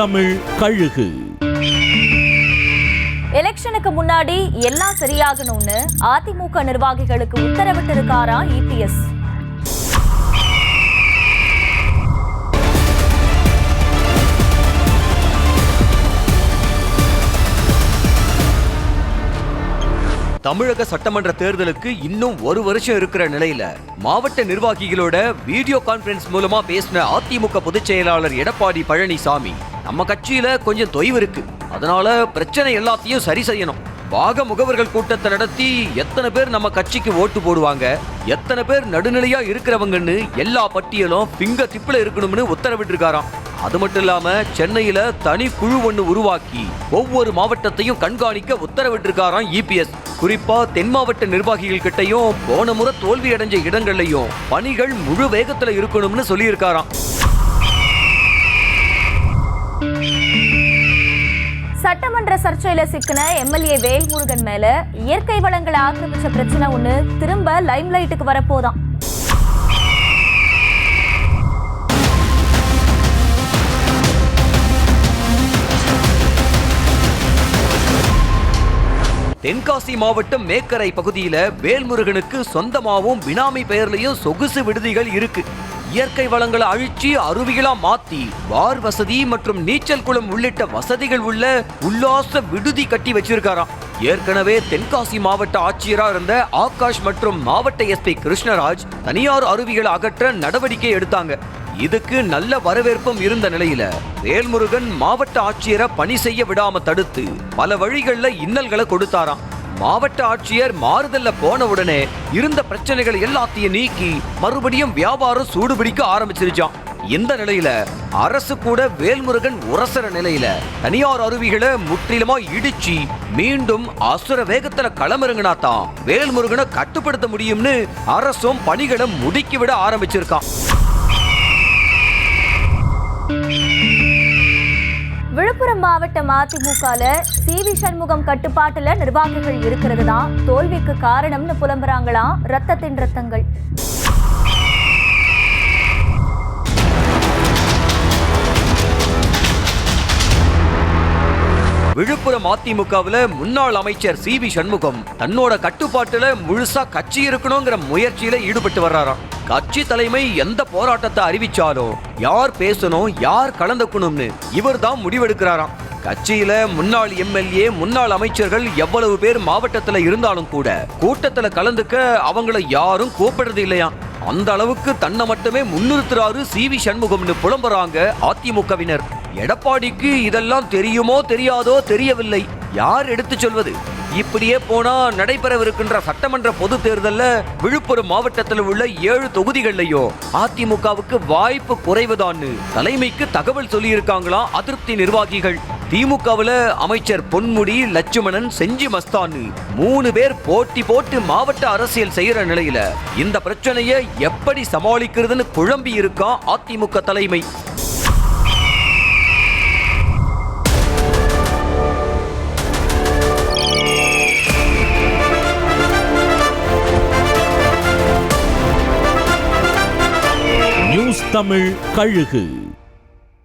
தமிழ் கழுகு. எலெக்ஷனுக்கு முன்னாடி எல்லாம் சரியாகணும்னு அதிமுக நிர்வாகிகளுக்கு உத்தரவிட்டிருக்காரா இபிஎஸ். தமிழக சட்டமன்ற தேர்தலுக்கு இன்னும் ஒரு வருஷம் இருக்கிற நிலையில மாவட்ட நிர்வாகிகளோட வீடியோ கான்பரன்ஸ் மூலமா பேசின அதிமுக பொதுச் செயலாளர் எடப்பாடி பழனிசாமி, நம்ம கட்சியில கொஞ்சம் தொய்வு இருக்கு, அதனால பிரச்சனை எல்லாத்தையும் சரி செய்யணும். பாக முகவர்கள் கூட்டத்தை நடத்தி எத்தனை பேர் நம்ம கட்சிக்கு ஓட்டு போடுவாங்க, எத்தனை பேர் நடுநிலையா இருக்கிறவங்கன்னு எல்லா பட்டியலும் பிங்கர் டிப்ல இருக்கணும்னு உத்தரவிட்டிருக்காராம். அது மட்டும் இல்லாம சென்னையில தனி குழு ஒண்ணு உருவாக்கி ஒவ்வொரு மாவட்டத்தையும் கண்காணிக்க உத்தரவிட்டிருக்காராம் இபிஎஸ். குறிப்பா தென் மாவட்ட நிர்வாகிகள் கிட்டையும் போன முறை தோல்வி அடைஞ்ச இடங்கள்லயும் பணிகள் முழு வேகத்துல இருக்கணும்னு சொல்லியிருக்காராம். சட்டமன்ற சர்ச்சையில சிக்கின எம்எல்ஏ வேல்முருகன் மேல இயற்கை வளங்களை ஆக்கிரமிச்ச பிரச்சனை ஒண்ணு திரும்ப லைம்லைட்டுக்கு வரப்போதான். தென்காசி மாவட்டம் மேக்கரை பகுதியில வேல்முருகனுக்கு சொந்தமாவும் பினாமி பெயர்லயும் சொகுசு விடுதிகள் இருக்கு. இயற்கை வளங்களை அழிச்சு அருவிகளா மாத்தி பார் வசதி மற்றும் நீச்சல் குளம் உள்ளிட்ட வசதிகள் உள்ள உல்லாச விடுதி கட்டி வச்சிருக்காராம். ஏற்கனவே தென்காசி மாவட்ட ஆட்சியரா இருந்த ஆகாஷ் மற்றும் மாவட்ட எஸ்பி கிருஷ்ணராஜ் தனியார் அருவிகளை அகற்ற நடவடிக்கை எடுத்தாங்க. இதுக்கு நல்ல வரவேற்பும் இருந்த நிலையில வேல்முருகன் மாவட்ட ஆட்சியரை பணி செய்ய விடாம தடுத்து பல வழிகள்ல இன்னல்களை கொடுத்தாராம். மாவட்ட ஆட்சியர் மாறுதல்ல போன உடனே இருந்த பிரச்சனைகள் எல்லாத்தையும் நீக்கி மறுபடியும் வியாபாரம் சூடுபிடிக்க ஆரம்பிச்சிருச்சான். இந்த நிலையில அரசு கூட வேல்முருகன் உரசர நிலையில தனியார் அருவிகளை முற்றிலுமா இடிச்சு மீண்டும் அசுர வேகத்துல களமிறங்கினாதான் வேல்முருகனை கட்டுப்படுத்த முடியும்னு அரசும் பணிகளை முடுக்கிவிட ஆரம்பிச்சிருக்கான். விழுப்புரம் மாவட்டம் அதிமுகல சிவி சண்முகம் கட்டுப்பாட்டுல நிர்வாகிகள் இருக்கிறது தான் தோல்விக்கு காரணம்னு புலம்புறாங்களாம் ரத்தத்தின் ரத்தங்கள். விழுப்புரம் அதிமுகவுல முன்னாள் அமைச்சர் சிவி சண்முகம் தன்னோட கட்டுப்பாட்டுல முழுசா கட்சி இருக்கணுங்கிற முயற்சியில ஈடுபட்டு வர்றாராம். கட்சி தலைமை எந்த போராட்டத்தை அறிவிச்சாலும் யார் பேசணும் யார் கலந்துக்கணும்னு இவர் தான் முடிவெடுக்கிறாராம். கட்சியில முன்னாள் எம்எல்ஏ முன்னாள் அமைச்சர்கள் எவ்வளவு பேர் மாவட்டத்துல இருந்தாலும் கூட கூட்டத்துல கலந்துக்க அவங்கள யாரும் கூப்பிடுறது இல்லையா. அந்த அளவுக்கு தன்னை மட்டுமே முன்னிறுத்துறாரு சிவி சண்முகம்னு புலம்புறாங்க அதிமுகவினர். எடப்பாடிக்கு இதெல்லாம் தெரியுமோ தெரியாதோ தெரியவில்லை, யார் எடுத்து சொல்வது? இப்படியே போனா நடைபெறவிருக்கின்ற சட்டமன்ற பொது தேர்தல்ல விழுப்புரம் மாவட்டத்தில் உள்ள 7 தொகுதிகள்லயும் அதிமுகவுக்கு வாய்ப்பு குறைவுதான்னு தலைமைக்கு தகவல் சொல்லியிருக்காங்களாம் அதிருப்தி நிர்வாகிகள். திமுகவுல அமைச்சர் பொன்முடி, லட்சுமணன், செஞ்சி மஸ்தான்னு 3 பேர் போட்டி போட்டு மாவட்ட அரசியல் செய்யற நிலையில இந்த பிரச்சனையை எப்படி சமாளிக்கிறதுன்னு குழம்பி இருக்கான் அதிமுக தலைமை. நியூஸ் தமிழ் கழுகு.